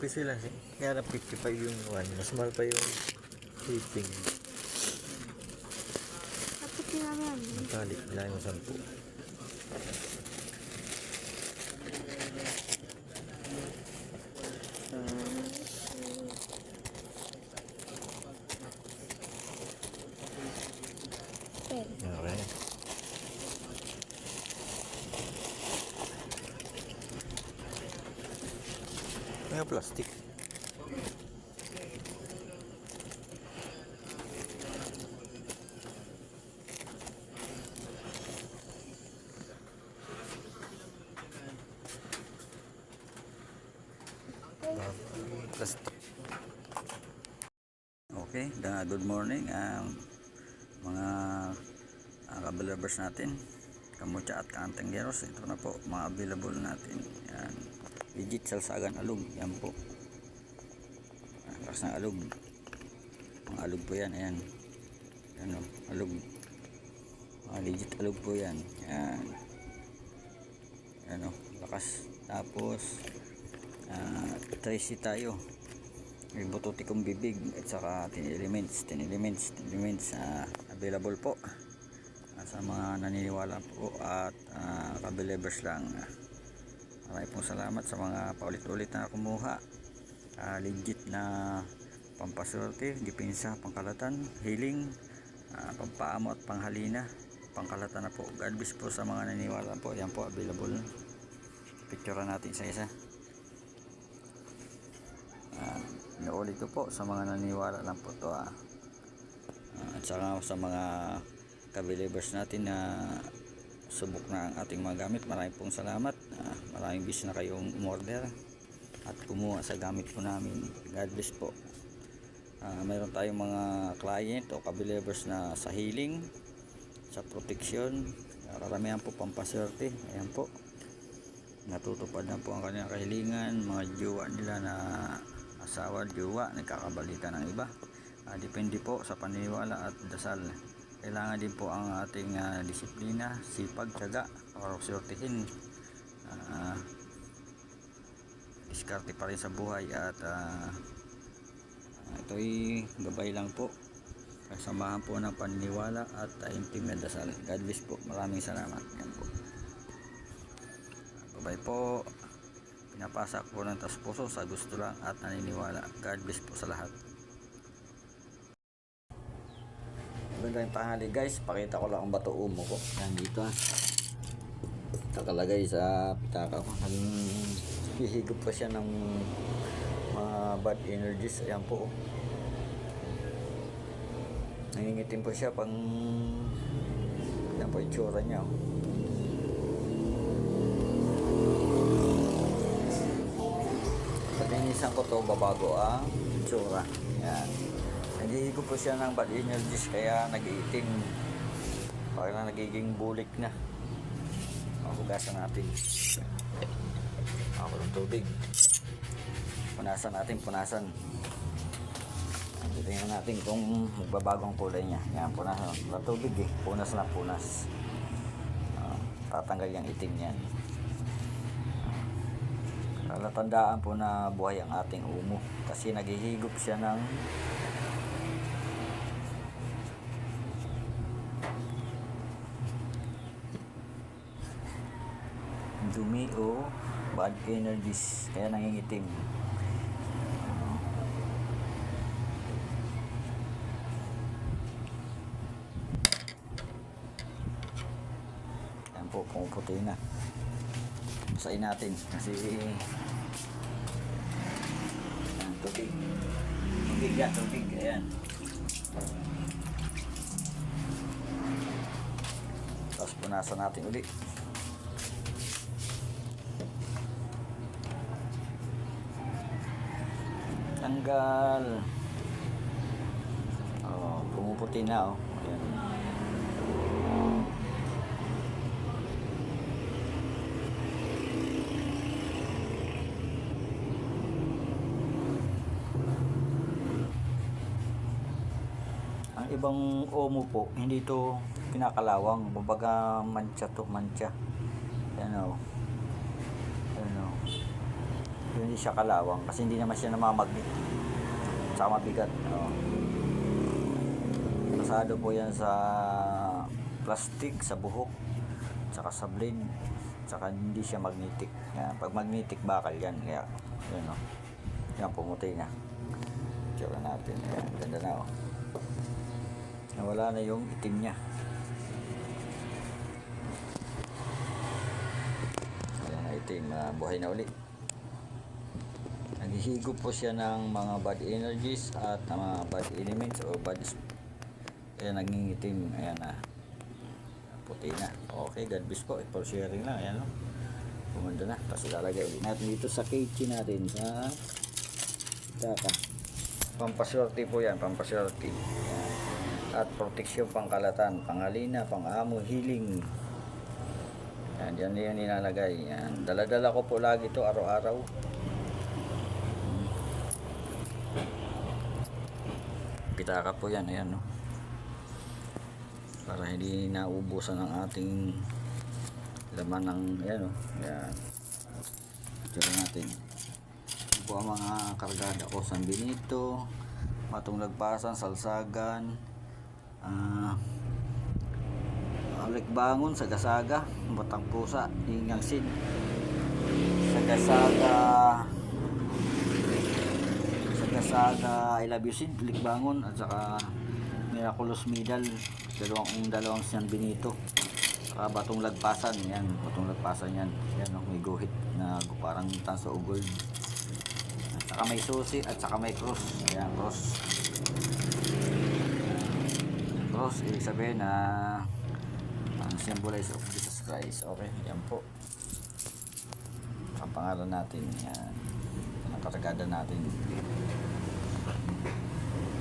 sila. Kaya na 55 yung one. Mas mahal pa yung shipping. Dapat tinaman. Magkalik nila yung 10. Okay. May plastic. Plastic. Okay, good morning mga kabalabers natin, Kamucha at Kaantanggeros. Ito na po mga available natin. Yan, legit salsagan alug. Yan po, lakas ng alug. Mga alug po yan. Ayan, ano, alug, mga legit alug po yan. Yan, ano, lakas. Tapos tracy tayo, may bututikong bibig at saka 10 elements available po sa mga naniniwala po at kabilibers lang. Maraming pong salamat sa mga paulit-ulit na kumuha. Legit na pampaswerte, depensa, pangkalatan, healing, pampaamo at panghalina, pangkalatan na po. God bless po sa mga naniniwala po. Yan po, available. Picture natin isa-isa. Inuulit ko po sa mga naniniwala lang po to, at saka sa mga ka-believers natin na subok na ang ating mga gamit. Maraming pong salamat. Maraming bis na kayong umorder at kumuha sa gamit po namin. God bless po. Mayroon tayong mga client o ka-believers na sa healing, sa protection, karamihan po pampaswerte. Ayan po, natutupad na po ang kanilang kahilingan. Mga jowa nila na asawa, jowa, nagkakabalikan ng iba. Depende po sa paniniwala at dasal. Kailangan din po ang ating disiplina, sipag, tiyaga para swertihin. Diskarte pa rin sa buhay at ito'y gabay lang po, kasamahan po ng paniniwala at taimtim na dasal. God bless po. Maraming salamat. Yan po. Bye po. Pinapasa ko ng tas puso sa gusto lang at naniniwala. God bless po sa lahat. Magandang tanghali guys. Pakita ko lang ang bato umo ko. Yan dito nakalagay sa pitaka ko. Hihigop pa siya ng mga bad energies. Ayan po. Nangingitim po siya pang yan po itsura niya. Patinisan ko to, babago ang itsura. Yan. Naghihigop po siya ng bad energies kaya nag-iitim. Parang nagiging bulik na. Hugasan natin. Ako ng tubig. Punasan natin, punasan. Tingnan natin kung magbabago ang kulay niya. Yan, punasan. Wala tubig eh. Punas na punas. Tatanggal yung itim niyan. Nalatandaan po na buhay ang ating umo. Kasi naghihigop siya ng dumi o bad energies, kaya nangingitim. Yan po, pumuputi na. Basahin natin kasi yan, tubig yan, tubig. Ayan, tapos punasan natin ulit. Tanggal. Pumuputi na. Ayan. Ang ibang omo po, hindi ito pinakalawang. Kumbaga mantsa to, mantsa. Yan o. Yan o. Yun hindi siya kalawang kasi hindi naman siya namamagnet. Tsaka mabigat. Pasado po yan sa plastic, sa buhok, tsaka sa blade, tsaka hindi siya magnetic. Yan. Pag magnetic bakal yan. Kaya, yun o. Yan, pumuti na. Tsaka natin. Yan, ganda na o. Nawala na yung itim niya. Ayan na itim. Buhay na ulit. Naghihigop po siya ng mga bad energies at mga bad elements o bad. Ayan, nagingitim. Ayan na. Puti na. Okay, God bless po. For sharing lang. Ayan o. Pumanda na. Tapos ilalagay ulit natin dito sa cage natin. Sa taka. Pampaswerte po yan. Pampaswerte. Ayan. At proteksyon pangkalatan. Panghalina, pang-amo, healing. Ayan, yan yan nilalagay. Ayan. Dala-dala ko po lagi ito araw-araw. Pitaka po yan. Ayan o. Para hindi naubusan ang ating laman ng ayan o. Ayan. Tira natin. Ito po ang mga kargada ko. San Benito, Matong Lagpasan, Salsagan, Alikbangon, Sagasaga, Batang Pusa, Ingang Sid, Sagasaga, I Love You Sid, Alikbangon, at saka Miraculous Middle, dalawang San Benito, saka Batong Lagpasan. Yan, Batong Lagpasan yan. Yan o, may guhit na parang tanso o gold. At saka may susi at saka may cross. Ayan, cross. Cross, ibig sabihin na ang symbolize of Jesus Christ. Okay, yan po. Ang pangalan natin. Yan. Ang karagada natin.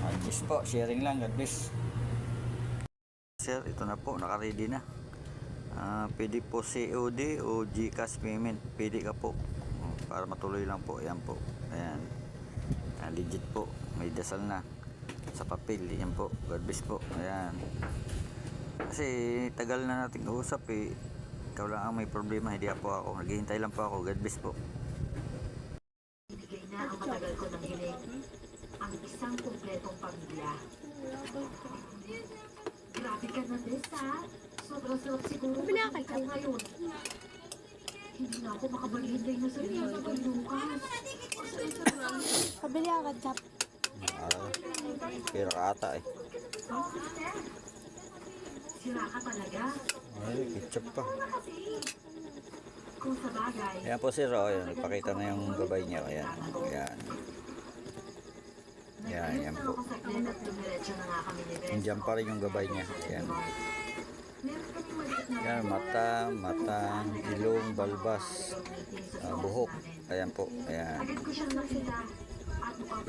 God bless po. Sharing lang. God bless. Sir, ito na po. Naka-ready na. Pwede po COD o GCash payment. Pwede ka po. Para matuloy lang po. Ayan po. Ayan. Legit po. May dasal na. Sa papel. Ayan po. God bless po. Ayan. Kasi tagal na nating usap eh. Ikaw lang ang may problema. Hindi po ako. Naghihintay lang po ako. God bless po. Ibigay na ang matagal ko ng hiling. Ang isang kumpletong pamilya. Grabe ka na, Des, ha? Sobrang sarap siguro pag ikaw ngayon. Hindi na ako makabalihintay na sa iyo kay Lucas. Pabili ang ketchup. Pero ka ata eh. Oh, sister. Sira ka talaga. Ay, ketchup pa. Kung sa bagay. Ayan po sir. O, ayan. Ipakita na yung gabay niya. Ayan. Ayan. Ayan, ayan po. Nandiyan pa rin yung gabay niya. Ayan. Ayan, mata, ilong, balbas, buhok. Ayan po. Ayan.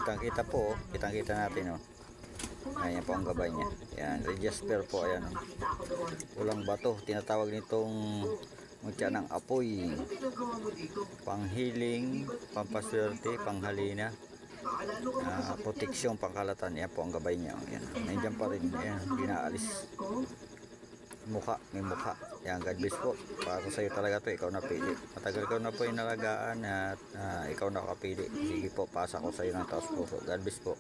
Kitang-kita po. Kitang-kita natin. Ayan po ang gabay niya. Ayan. Register po. Ayan. Ulang bato. Tinatawag nitong mutya ng apoy. Panghiling, pampaswerte, panghalina. Proteksyon, pangkalatan. Yan po ang gabay niya. Yan. Nandiyan pa rin. Yan. Hindi naalis. Mukha. May mukha. Yan. God bless po. Para sa iyo talaga to. Ikaw napili. Matagal ko na po inalagaan at ikaw nakapili. Sige po. Pasa ko sa iyo ng taos puso. God bless po.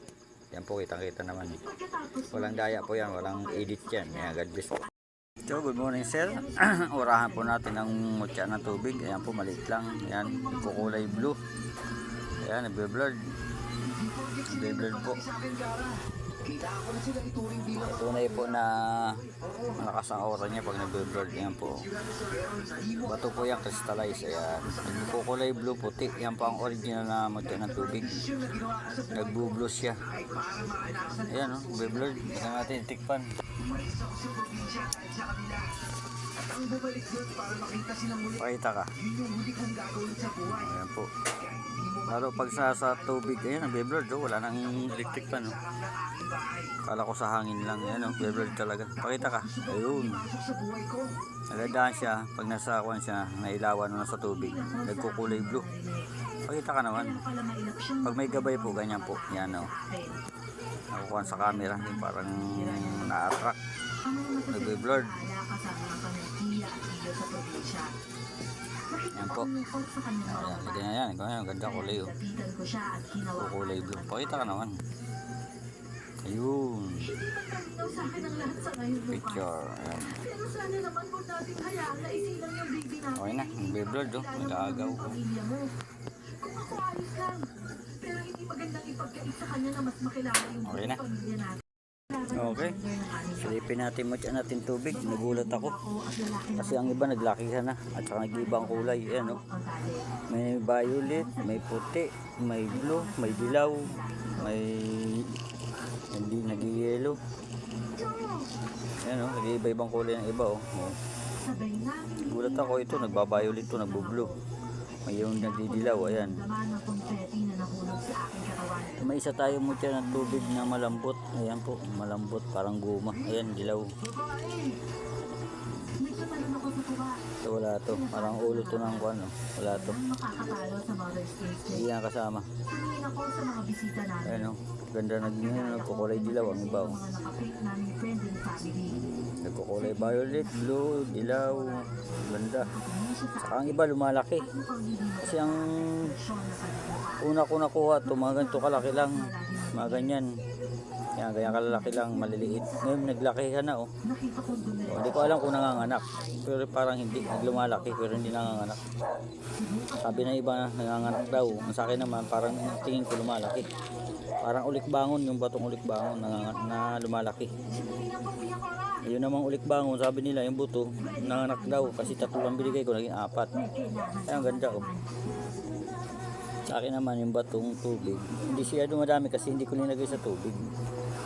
Yan po. Kitang-kita naman. Walang daya po yan. Walang edit yan. Yan. God bless po. So, good morning sir. Orahan po natin ang mutya ng tubig. Ayan po. Maliit lang. Yan. Kukulay blue. Ayan. Nagbe-blurred. Nagbe-blurred po. Tunay po na malakas ang aura niya pag nagbe-blurred. Yan po. Bato po yan, crystallize. Ayan. Nagkukulay blue, puti. Yan po ang original na mutya ng tubig. Nagbu-blue siya. Ayan o, nagbe-blurred. Tignan natin, tikpan. Pakita ka. Ayan po. Lalo pag sa tubig, ayan, nagbe-blurred. Wala nang electric pan. Kala ko sa hangin lang. Ayan, nagbe-blurred talaga. Pakita ka. Ayun. Nagandaan siya. Pag nasa kuwan siya, nailawan na sa tubig. Nagkukulay blue. Pakita ka naman. Pag may gabay po, ganyan po. Yan o. Nakukuhan sa camera. Yung parang na-attract. Nagbe-blurred. Yan po. umukol sa kanyang mga Ayan, mata. lagyan na yan. Ang ganda kulay oh. Lapitan ko siya at hinawakan Kulay ko blue. ang Pakita ka mata. naman. Ayun. Hindi man malinaw sa akin ang lahat sa ngayon, Lucas. Picture. Ayan. Pero sana naman huwag natin hayaan na isilang yung baby natin. Okay na. Ang Beyblade oh. Nag-aagaw Yung oh. pamilya mo. Kung ako ayos lang. Pero hindi magandang ipagkait sa kanya na mas makilala yung Okay buong na. pamilya natin. Okay. Silipin natin mo dyan natin tubig. Nagulat ako. Kasi ang iba naglakihan na. At saka nag-iba ang kulay. Ayan oh. May violet, may puti, may blue, may dilaw, may hindi nag-yellow. Ayan oh. Nag-iba-ibang kulay ng iba oh. Oh. Gulat ako ito. Nagba-violet to, nagbo-blue. May yung nagdidilaw. Ayan. May isa tayo mo dyan ng tubig na malambot. Ayan po, malambot, parang guma. Ayan, dilaw. Ito wala to, parang ulo to ng kuwan. Wala to, Makakatalo sa Mother's Day. hindi yan kasama. Tumingin ako sa mga bisita namin. Ayan o, ganda nagkukulay dilaw ang iba o. Mga nakapit namin friend and family. Nagkukulay violet, blue, dilaw, ganda. Saka ang iba lumalaki. Kasi ang una ko nakuha to, mga ganito kalaki lang. Mga ganyan. Yan, ganyan kalalaki lang, maliliit. Ngayon naglakihan na oh. Nakita ko dun Oh, hindi ko alam kung nanganganak. Pero parang hindi, naglumalaki pero hindi nanganganak. Sabi na iba na nanganganak daw. Ang sa akin naman parang tingin ko lumalaki. Parang ulik-bangon, yung batong ulik-bangon na lumalaki. Ayun namang ulik-bangon, sabi nila yung buto, nanganak daw kasi 3 lang binigay ko, naging 4. Ay, ang ganda oh. Sa akin naman yung batong tubig, hindi siya dumadami kasi hindi ko nilagay sa tubig.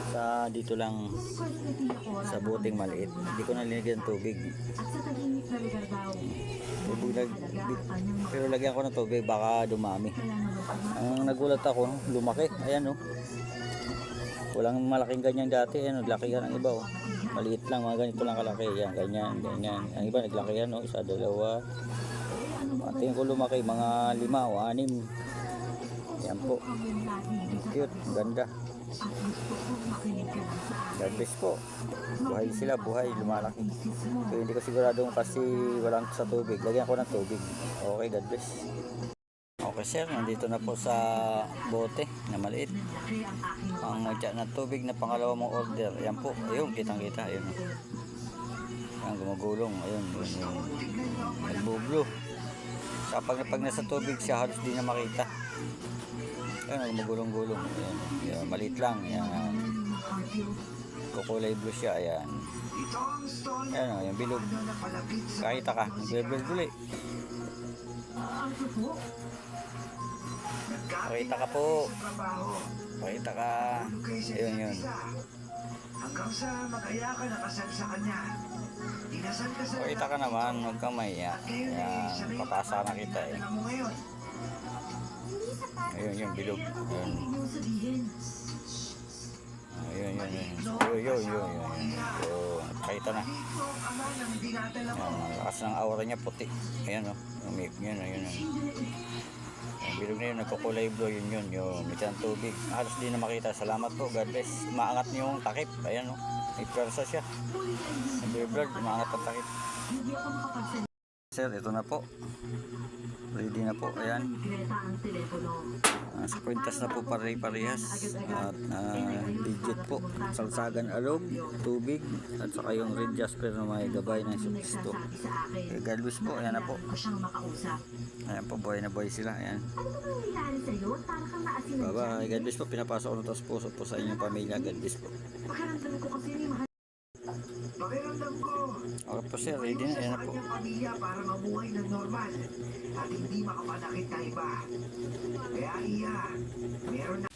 Sa dito lang sa buting maliit, hindi ko nilagay ng tubig. at sa tahimik na lugar daw. Tubig pero lagyan ko ng tubig baka dumami. Ang nagulat ako, lumaki. Ayan oh. Walang malaking ganyan dati. Ayan, naglakihan ang iba oh. Maliit lang, mga ganito lang kalaki. Ayan, ganyan, ganyan. Ang iba naglakihan oh. Isa, dalawa. Tingin ko lumaki, mga 5 o 6. Ayan po. Cute, ganda. God bless po. Buhay sila, buhay, lumalaki. So, hindi ko sigurado kasi walang sa tubig. Lagyan ko ng tubig. Okay, God bless. Okay sir, nandito na po sa bote na maliit. Ang magtya ng tubig na pangalawa mong order. Ayan po, ayun, kitang-kita. Ayun. Ayan, gumagulong. Ayun, yun, yun. Nagbublo. Kapag pag nasa tubig siya, halos di na makita. Ayun, gumagulong-gulong. Ayan, ayan, maliit lang. Ayan. Kukulay blue siya. Ayan. Ayan, ayan, bilog. Kahita ka, nagbe-blog uli. Pakita ka po. Pakita ka. Ayun, yun. Hanggang sa mag-aya ka nakasal sa kanya. Dinasal ka sa Pakita ka naman, huwag kang maiya. Ayan, papasa na kita eh. mo ngayon. Ayun, yun, bilog. Ayun. Ayun, yun, yun. Yun, yun. Pakita na. Ama ng dinadala mo. Ayan, ang lakas ng aura niya puti. Ayan, oh. Umip, yun, ayun. Ang bilog na yun, nagkukulay blue, yun, yun. Yung may ng tubig. Halos di na makita. Salamat po, God bless. Maangat niyo yung takip. Ayan, oh. May pwersa siya. Ang bilog, maangat ang takip. Sir, ito na po. Ready na po. Ayan. Sa kwintas na po pare-parehas. At digit po. Salsagan alog, tubig, at saka yung red jasper na may gabay ng subisto. Okay, God bless po. Ayan na po. Ayan po, buhay na buhay sila. Ayan. Bye-bye. God bless po. Pinapasok ko na tos puso po sa inyong pamilya. God bless po. Pakiramdam ko. Okay po sir, ready na. Ayan na po. Kanyang pamilya para mabuhay ng normal at hindi makapanakit na iba. Kaya iya, meron na